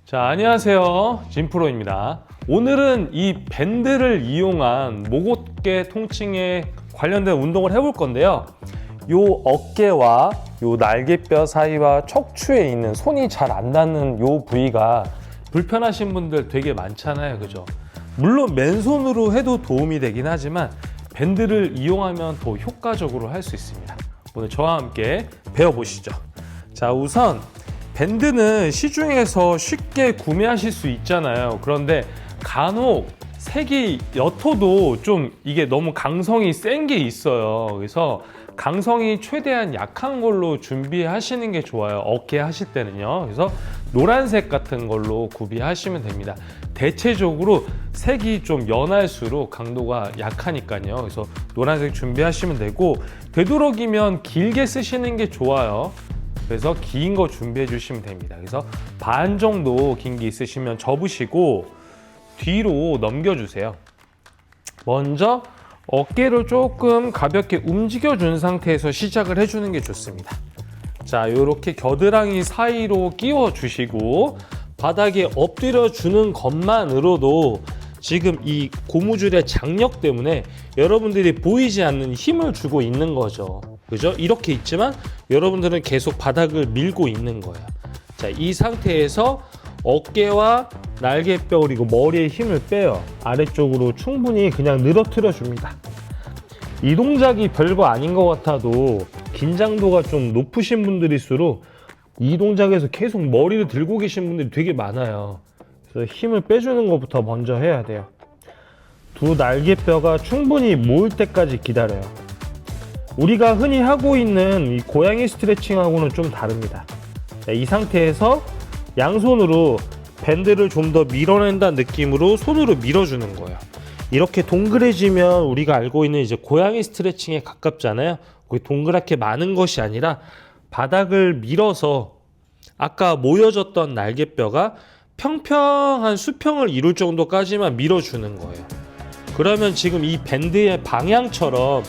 자, 안녕하세요. 진프로입니다. 오늘은 이 밴드를 이용한 목 어깨 통증에 관련된 운동을 해볼 건데요. 요 어깨와 요 날개뼈 사이와 척추에 있는 손이 잘 안 닿는 요 부위가 불편하신 분들 되게 많잖아요. 그죠? 물론 맨손으로 해도 도움이 되긴 하지만 밴드를 이용하면 더 효과적으로 할 수 있습니다. 오늘 저와 함께 배워보시죠. 자, 우선 밴드는 시중에서 쉽게 구매하실 수 있잖아요. 그런데 간혹 색이 옅어도 좀 이게 너무 강성이 센 게 있어요. 그래서 강성이 최대한 약한 걸로 준비하시는 게 좋아요. 어깨 하실 때는요. 그래서 노란색 같은 걸로 구비하시면 됩니다. 대체적으로 색이 좀 연할수록 강도가 약하니까요. 그래서 노란색 준비하시면 되고, 되도록이면 길게 쓰시는 게 좋아요. 그래서 긴 거 준비해 주시면 됩니다. 그래서 반 정도 긴 게 있으시면 접으시고 뒤로 넘겨주세요. 먼저 어깨를 조금 가볍게 움직여 준 상태에서 시작을 해주는 게 좋습니다. 자, 이렇게 겨드랑이 사이로 끼워 주시고 바닥에 엎드려 주는 것만으로도 지금 이 고무줄의 장력 때문에 여러분들이 보이지 않는 힘을 주고 있는 거죠. 그죠? 이렇게 있지만 여러분들은 계속 바닥을 밀고 있는 거예요. 자, 이 상태에서 어깨와 날개뼈 그리고 머리에 힘을 빼요. 아래쪽으로 충분히 그냥 늘어뜨려 줍니다. 이 동작이 별거 아닌 것 같아도 긴장도가 좀 높으신 분들일수록 이 동작에서 계속 머리를 들고 계신 분들이 되게 많아요. 그래서 힘을 빼주는 것부터 먼저 해야 돼요. 두 날개뼈가 충분히 모일 때까지 기다려요. 우리가 흔히 하고 있는 이 고양이 스트레칭하고는 좀 다릅니다. 자, 이 상태에서 양손으로 밴드를 좀 더 밀어낸다는 느낌으로 손으로 밀어주는 거예요. 이렇게 동그래지면 우리가 알고 있는 이제 고양이 스트레칭에 가깝잖아요. 거기 동그랗게 많은 것이 아니라 바닥을 밀어서 아까 모여졌던 날개뼈가 평평한 수평을 이룰 정도까지만 밀어주는 거예요. 그러면 지금 이 밴드의 방향처럼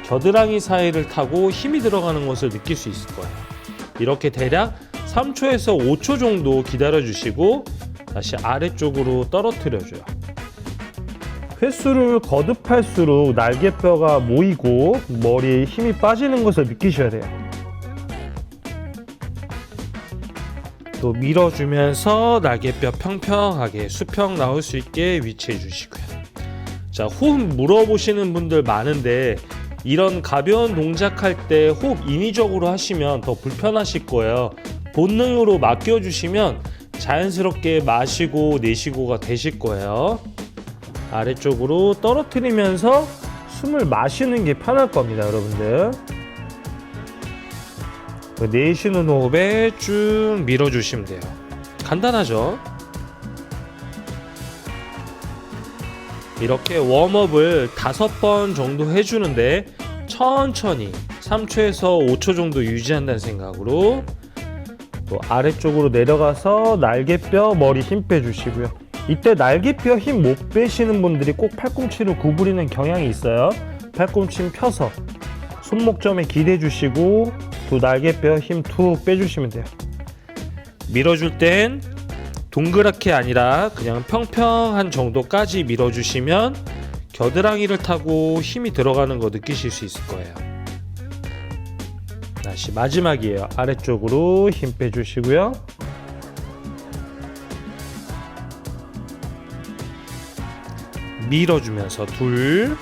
겨드랑이 사이를 타고 힘이 들어가는 것을 느낄 수 있을 거예요. 이렇게 대략 3초에서 5초 정도 기다려 주시고 다시 아래쪽으로 떨어뜨려 줘요. 횟수를 거듭할수록 날개뼈가 모이고 머리에 힘이 빠지는 것을 느끼셔야 돼요. 또 밀어주면서 날개뼈 평평하게 수평 나올 수 있게 위치해 주시고요. 자, 호흡 물어보시는 분들 많은데 이런 가벼운 동작할 때 호흡 인위적으로 하시면 더 불편하실 거예요. 본능으로 맡겨주시면 자연스럽게 마시고 내쉬고가 되실 거예요. 아래쪽으로 떨어뜨리면서 숨을 마시는 게 편할 겁니다, 여러분들. 내쉬는 호흡에 쭉 밀어주시면 돼요. 간단하죠? 이렇게 웜업을 5번 정도 해주는데 천천히 3초에서 5초 정도 유지한다는 생각으로 또 아래쪽으로 내려가서 날개뼈 머리 힘 빼주시고요. 이때 날개뼈 힘 못 빼시는 분들이 꼭 팔꿈치를 구부리는 경향이 있어요. 팔꿈치 펴서 손목점에 기대 주시고 두 날개뼈 힘 툭 빼주시면 돼요. 밀어줄 땐 동그랗게 아니라 그냥 평평한 정도까지 밀어주시면 겨드랑이를 타고 힘이 들어가는 거 느끼실 수 있을 거예요. 다시 마지막이에요. 아래쪽으로 힘 빼주시고요. 밀어주면서 둘.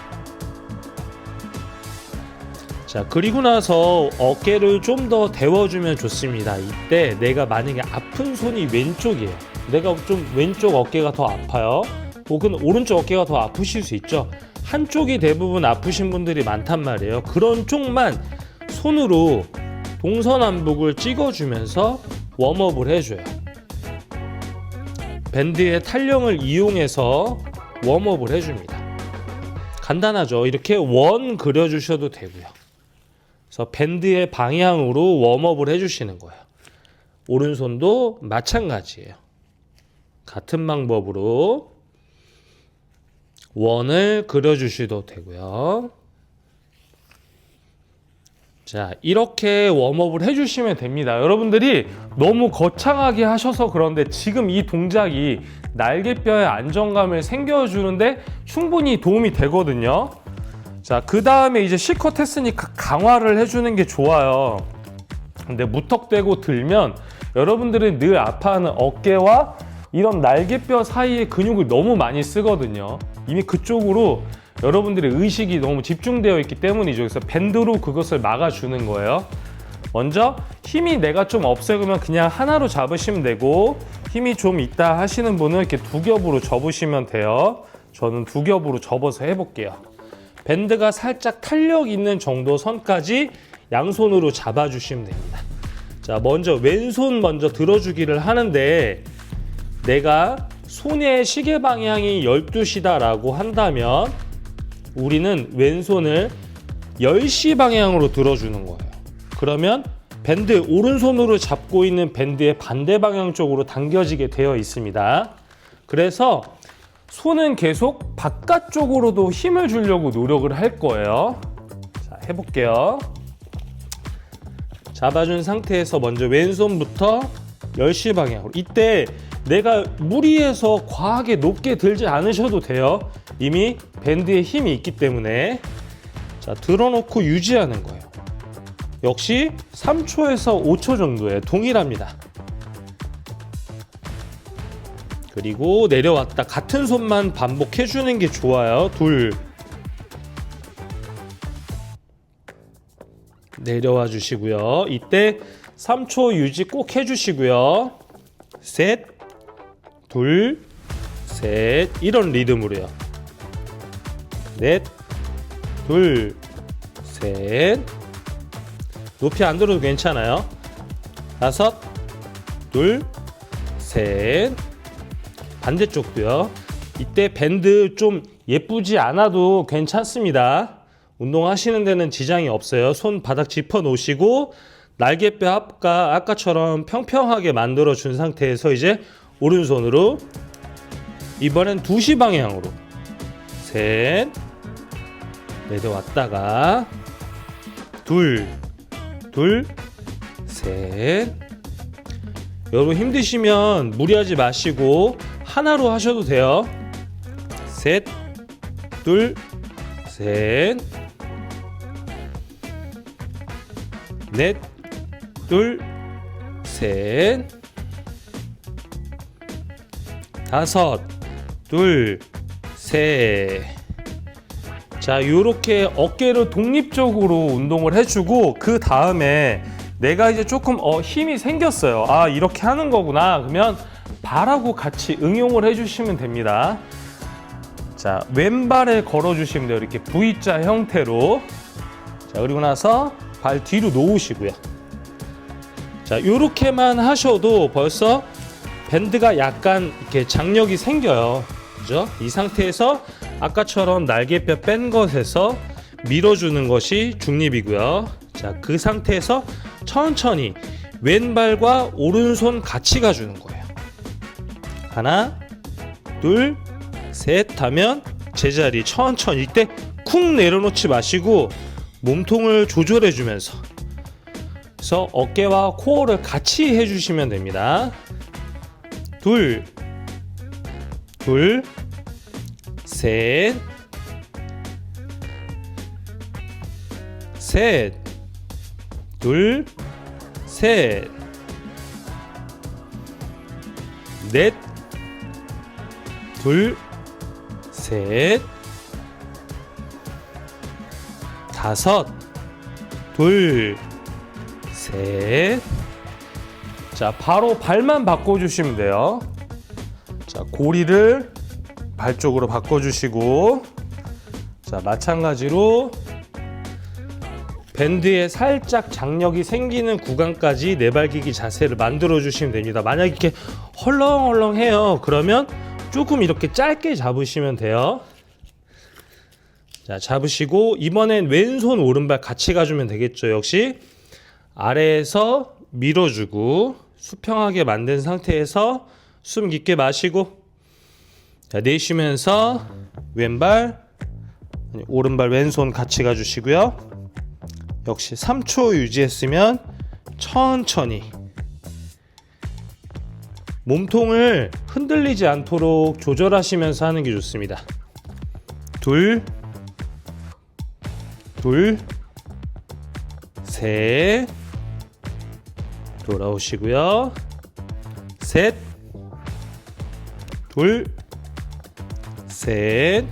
자, 그리고 나서 어깨를 좀 더 데워주면 좋습니다. 이때 내가 만약에 아픈 손이 왼쪽이에요. 내가 좀 왼쪽 어깨가 더 아파요. 혹은 오른쪽 어깨가 더 아프실 수 있죠. 한쪽이 대부분 아프신 분들이 많단 말이에요. 그런 쪽만 손으로 동서남북을 찍어주면서 웜업을 해줘요. 밴드의 탄력을 이용해서 웜업을 해줍니다. 간단하죠. 이렇게 원 그려주셔도 되고요. 그래서 밴드의 방향으로 웜업을 해주시는 거예요. 오른손도 마찬가지예요. 같은 방법으로 원을 그려주셔도 되고요. 자, 이렇게 웜업을 해주시면 됩니다. 여러분들이 너무 거창하게 하셔서 그런데 지금 이 동작이 날개뼈의 안정감을 생겨주는데 충분히 도움이 되거든요. 자, 그 다음에 이제 실컷 했으니까 강화를 해주는 게 좋아요. 근데 무턱대고 들면 여러분들은 늘 아파하는 어깨와 이런 날개뼈 사이의 근육을 너무 많이 쓰거든요. 이미 그쪽으로 여러분들의 의식이 너무 집중되어 있기 때문이죠. 그래서 밴드로 그것을 막아주는 거예요. 먼저 힘이 내가 좀 없어요 그러면 그냥 하나로 잡으시면 되고, 힘이 좀 있다 하시는 분은 이렇게 두 겹으로 접으시면 돼요. 저는 두 겹으로 접어서 해볼게요. 밴드가 살짝 탄력 있는 정도 선까지 양손으로 잡아주시면 됩니다. 자, 먼저 왼손 먼저 들어주기를 하는데, 내가 손의 시계 방향이 12시다 라고 한다면 우리는 왼손을 10시 방향으로 들어주는 거예요. 그러면 밴드 오른손으로 잡고 있는 밴드의 반대 방향 쪽으로 당겨지게 되어 있습니다. 그래서 손은 계속 바깥쪽으로도 힘을 주려고 노력을 할 거예요. 자, 해볼게요. 잡아준 상태에서 먼저 왼손부터 10시 방향으로. 이때 내가 무리해서 과하게 높게 들지 않으셔도 돼요. 이미 밴드에 힘이 있기 때문에. 자, 들어놓고 유지하는 거예요. 역시 3초에서 5초 정도에 동일합니다. 그리고 내려왔다. 같은 손만 반복해 주는 게 좋아요. 둘. 내려와 주시고요. 이때 3초 유지 꼭 해주시고요. 셋, 둘, 셋. 이런 리듬으로요. 넷, 둘, 셋. 높이 안 들어도 괜찮아요. 다섯, 둘, 셋. 반대쪽도요. 이때 밴드 좀 예쁘지 않아도 괜찮습니다. 운동하시는 데는 지장이 없어요. 손 바닥 짚어 놓으시고 날개뼈 앞과 아까처럼 평평하게 만들어 준 상태에서 이제 오른손으로 이번엔 2시 방향으로 셋, 내려왔다가 둘, 셋. 여러분 힘드시면 무리하지 마시고 하나로 하셔도 돼요. 셋, 둘, 셋. 넷, 둘, 셋. 다섯, 둘, 셋. 자, 요렇게 어깨를 독립적으로 운동을 해주고, 그 다음에 내가 이제 조금 힘이 생겼어요. 아, 이렇게 하는 거구나. 그러면 발하고 같이 응용을 해주시면 됩니다. 자, 왼발에 걸어주시면 돼요. 이렇게 V자 형태로. 자, 그리고 나서 발 뒤로 놓으시고요. 자, 요렇게만 하셔도 벌써 밴드가 약간 이렇게 장력이 생겨요. 그죠? 이 상태에서 아까처럼 날개뼈 뺀 것에서 밀어주는 것이 중립이고요. 자, 그 상태에서 천천히 왼발과 오른손 같이 가주는 거예요. 하나, 둘, 셋 하면 제자리 천천히. 이때 쿵 내려놓지 마시고 몸통을 조절해 주면서, 그래서 어깨와 코어를 같이 해주시면 됩니다. 둘, 셋, 셋, 둘, 셋, 넷, 둘, 셋, 다섯, 둘, 셋. 자, 바로 발만 바꿔주시면 돼요. 자, 고리를 발 쪽으로 바꿔주시고, 자, 마찬가지로 밴드에 살짝 장력이 생기는 구간까지 내발기기 자세를 만들어 주시면 됩니다. 만약 이렇게 헐렁헐렁해요. 그러면 조금 이렇게 짧게 잡으시면 돼요. 자, 잡으시고 이번엔 왼손 오른발 같이 가주면 되겠죠. 역시 아래에서 밀어주고 수평하게 만든 상태에서 숨 깊게 마시고, 자, 내쉬면서 왼발, 오른발 왼손 같이 가주시고요. 역시 3초 유지했으면 천천히 몸통을 흔들리지 않도록 조절하시면서 하는 게 좋습니다. 둘, 셋, 돌아오시고요. 셋, 둘, 셋.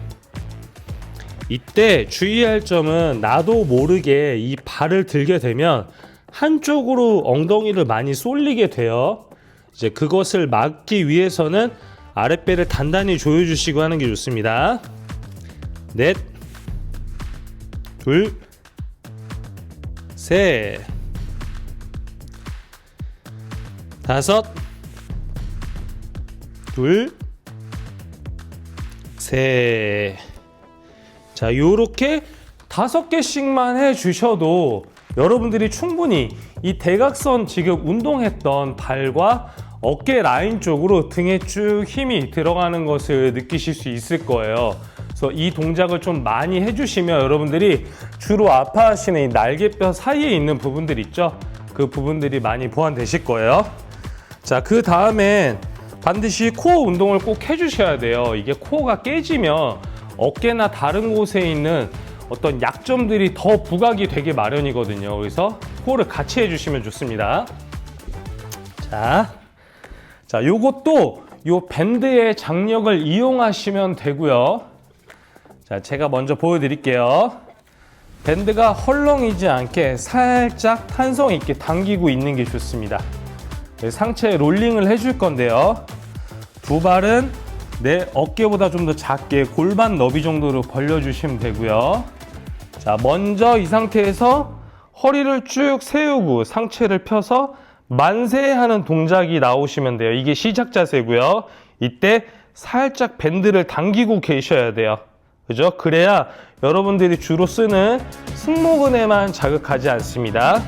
이때 주의할 점은 나도 모르게 이 발을 들게 되면 한쪽으로 엉덩이를 많이 쏠리게 돼요. 이제 그것을 막기 위해서는 아랫배를 단단히 조여주시고 하는 게 좋습니다. 넷, 둘, 셋, 다섯, 둘, 셋. 자, 요렇게 5개씩만 해주셔도 여러분들이 충분히 이 대각선 지금 운동했던 발과 어깨 라인 쪽으로 등에 쭉 힘이 들어가는 것을 느끼실 수 있을 거예요. 그래서 이 동작을 좀 많이 해주시면 여러분들이 주로 아파하시는 이 날개뼈 사이에 있는 부분들 있죠? 그 부분들이 많이 보완되실 거예요. 자, 그 다음엔 반드시 코어 운동을 꼭 해주셔야 돼요. 이게 코어가 깨지면 어깨나 다른 곳에 있는 어떤 약점들이 더 부각이 되게 마련이거든요. 그래서 코어를 같이 해주시면 좋습니다. 자, 요것도 요 밴드의 장력을 이용하시면 되고요. 자, 제가 먼저 보여드릴게요. 밴드가 헐렁이지 않게 살짝 탄성 있게 당기고 있는 게 좋습니다. 상체에 롤링을 해줄 건데요. 두 발은 내 어깨보다 좀 더 작게 골반 너비 정도로 벌려주시면 되고요. 자, 먼저 이 상태에서 허리를 쭉 세우고 상체를 펴서 만세하는 동작이 나오시면 돼요. 이게 시작 자세고요. 이때 살짝 밴드를 당기고 계셔야 돼요. 그죠? 그래야 여러분들이 주로 쓰는 승모근에만 자극하지 않습니다.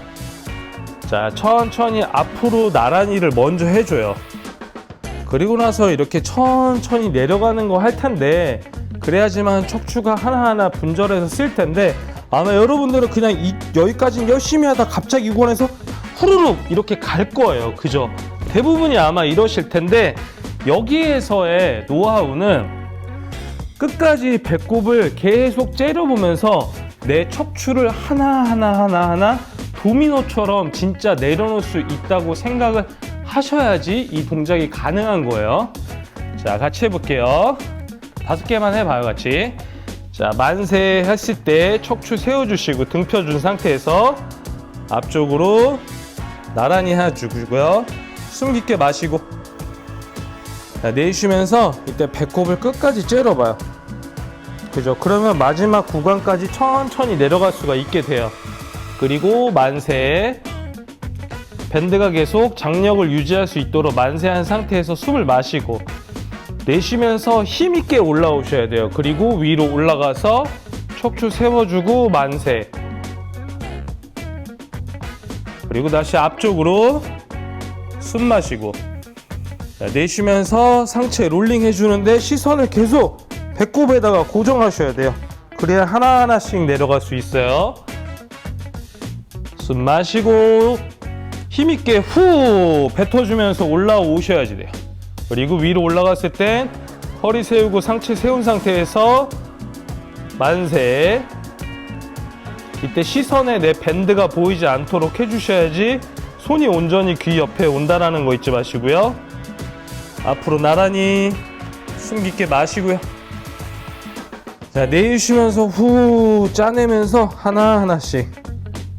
자, 천천히 앞으로 나란히를 먼저 해줘요. 그리고 나서 이렇게 천천히 내려가는 거 할 텐데, 그래야지만 척추가 하나하나 분절해서 쓸 텐데, 아마 여러분들은 그냥 여기까지는 열심히 하다 갑자기 이권에서 후루룩 이렇게 갈 거예요. 그죠? 대부분이 아마 이러실 텐데, 여기에서의 노하우는 끝까지 배꼽을 계속 째려보면서 내 척추를 하나하나 도미노처럼 진짜 내려놓을 수 있다고 생각을 하셔야지 이 동작이 가능한 거예요. 자, 같이 해볼게요. 5개만 해봐요, 같이. 자, 만세 했을 때 척추 세워주시고 등 펴준 상태에서 앞쪽으로 나란히 해주고요. 숨 깊게 마시고, 자, 내쉬면서 이때 배꼽을 끝까지 째려봐요. 그죠? 그러면 마지막 구간까지 천천히 내려갈 수가 있게 돼요. 그리고 만세. 밴드가 계속 장력을 유지할 수 있도록 만세한 상태에서 숨을 마시고 내쉬면서 힘있게 올라오셔야 돼요. 그리고 위로 올라가서 척추 세워주고 만세. 그리고 다시 앞쪽으로 숨 마시고, 자, 내쉬면서 상체 롤링 해주는데 시선을 계속 배꼽에다가 고정하셔야 돼요. 그래야 하나하나씩 내려갈 수 있어요. 숨 마시고 힘있게 후 뱉어주면서 올라오셔야지 돼요. 그리고 위로 올라갔을 땐 허리 세우고 상체 세운 상태에서 만세. 이때 시선에 내 밴드가 보이지 않도록 해주셔야지 손이 온전히 귀 옆에 온다라는 거 잊지 마시고요. 앞으로 나란히 숨 깊게 마시고요. 자, 내쉬면서 후 짜내면서 하나하나씩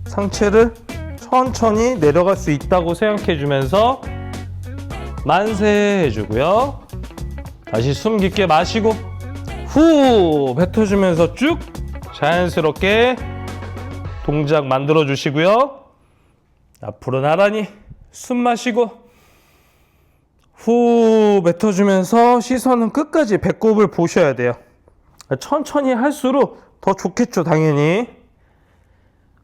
상체를 천천히 내려갈 수 있다고 생각해 주면서 만세 해주고요. 다시 숨 깊게 마시고 후 뱉어주면서 쭉 자연스럽게 동작 만들어 주시고요. 앞으로 나란히 숨 마시고 후 뱉어주면서 시선은 끝까지 배꼽을 보셔야 돼요. 천천히 할수록 더 좋겠죠, 당연히.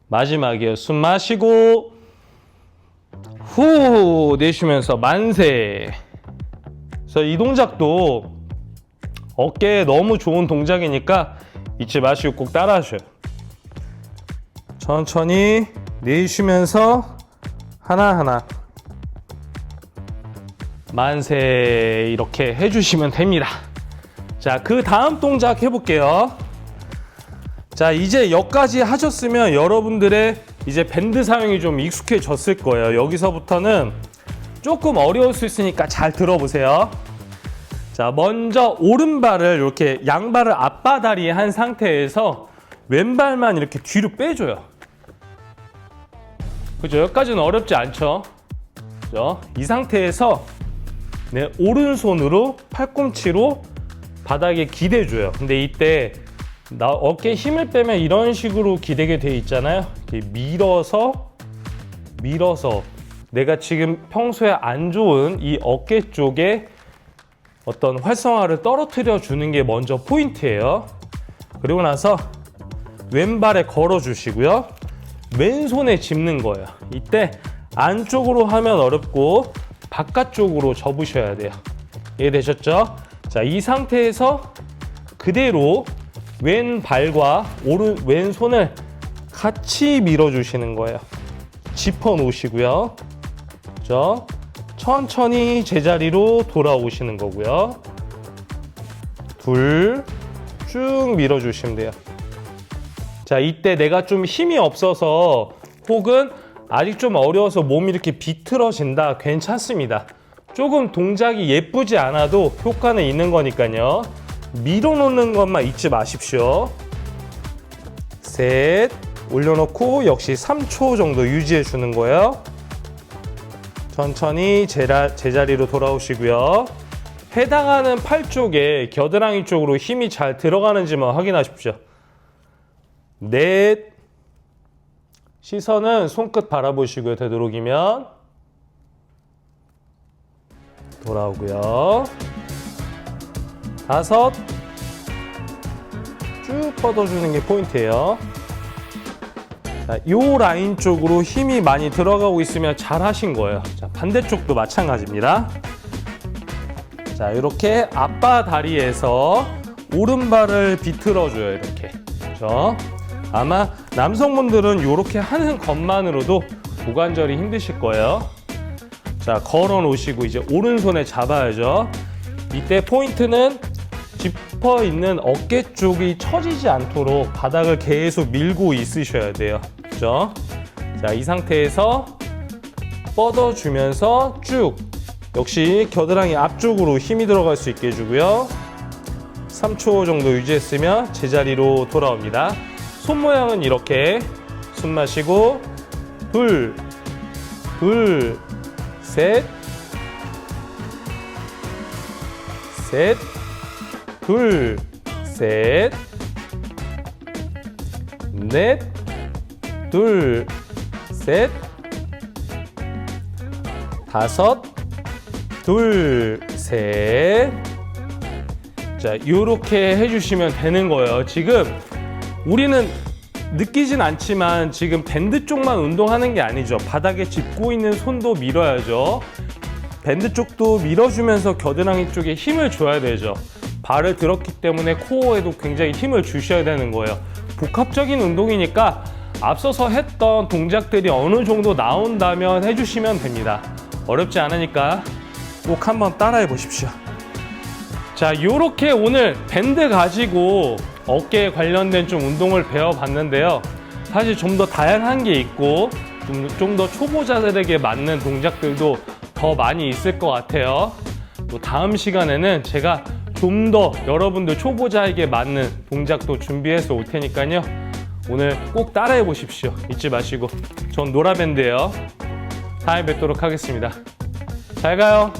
마지막이에요. 숨 마시고 후 내쉬면서 만세. 그래서 이 동작도 어깨에 너무 좋은 동작이니까 잊지 마시고 꼭 따라 하셔요. 천천히 내쉬면서 하나하나 만세 이렇게 해주시면 됩니다. 자, 그 다음 동작 해볼게요. 자, 이제 여기까지 하셨으면 여러분들의 이제 밴드 사용이 좀 익숙해졌을 거예요. 여기서부터는 조금 어려울 수 있으니까 잘 들어보세요. 자, 먼저 오른발을 이렇게 양발을 앞바다리에 한 상태에서 왼발만 이렇게 뒤로 빼줘요. 그죠? 여기까지는 어렵지 않죠? 그죠? 이 상태에서 네, 오른손으로 팔꿈치로 바닥에 기대줘요. 근데 이때 어깨에 힘을 빼면 이런 식으로 기대게 돼 있잖아요. 이렇게 밀어서 내가 지금 평소에 안 좋은 이 어깨 쪽에 어떤 활성화를 떨어뜨려 주는 게 먼저 포인트예요. 그리고 나서 왼발에 걸어 주시고요. 왼손에 짚는 거예요. 이때 안쪽으로 하면 어렵고 바깥쪽으로 접으셔야 돼요. 이해되셨죠? 자, 이 상태에서 그대로 왼발과 왼손을 같이 밀어주시는 거예요. 짚어 놓으시고요. 그렇죠? 천천히 제자리로 돌아오시는 거고요. 둘, 쭉 밀어주시면 돼요. 자, 이때 내가 좀 힘이 없어서 혹은 아직 좀 어려워서 몸이 이렇게 비틀어진다. 괜찮습니다. 조금 동작이 예쁘지 않아도 효과는 있는 거니까요. 밀어놓는 것만 잊지 마십시오. 셋, 올려놓고 역시 3초 정도 유지해 주는 거예요. 천천히 제자리로 돌아오시고요. 해당하는 팔 쪽에 겨드랑이 쪽으로 힘이 잘 들어가는지만 확인하십시오. 넷, 시선은 손끝 바라보시고요. 되도록이면 돌아오고요. 다섯, 쭉 뻗어주는 게 포인트예요. 자, 요 라인 쪽으로 힘이 많이 들어가고 있으면 잘 하신 거예요. 자, 반대쪽도 마찬가지입니다. 자, 이렇게 앞바 다리에서 오른발을 비틀어줘요. 이렇게. 그렇죠? 아마 남성분들은 이렇게 하는 것만으로도 고관절이 힘드실 거예요. 자, 걸어 놓으시고 이제 오른손에 잡아야죠. 이때 포인트는 짚어 있는 어깨 쪽이 처지지 않도록 바닥을 계속 밀고 있으셔야 돼요. 그죠? 자, 이 상태에서 뻗어주면서 쭉 역시 겨드랑이 앞쪽으로 힘이 들어갈 수 있게 해주고요. 3초 정도 유지했으면 제자리로 돌아옵니다. 손 모양은 이렇게 숨 마시고 둘, 셋, 둘, 셋, 넷, 둘, 셋, 다섯, 둘, 셋. 자, 요렇게 해주시면 되는 거예요. 지금 우리는 느끼진 않지만 지금 밴드 쪽만 운동하는 게 아니죠. 바닥에 짚고 있는 손도 밀어야죠. 밴드 쪽도 밀어주면서 겨드랑이 쪽에 힘을 줘야 되죠. 발을 들었기 때문에 코어에도 굉장히 힘을 주셔야 되는 거예요. 복합적인 운동이니까 앞서서 했던 동작들이 어느 정도 나온다면 해주시면 됩니다. 어렵지 않으니까 꼭 한번 따라해 보십시오. 자, 요렇게 오늘 밴드 가지고 어깨에 관련된 좀 운동을 배워봤는데요. 사실 좀 더 다양한 게 있고 좀 더 초보자들에게 맞는 동작들도 더 많이 있을 것 같아요. 또 다음 시간에는 제가 좀 더 여러분들 초보자에게 맞는 동작도 준비해서 올 테니까요. 오늘 꼭 따라해 보십시오. 잊지 마시고. 전 노라밴드예요. 다음에 뵙도록 하겠습니다. 잘 가요.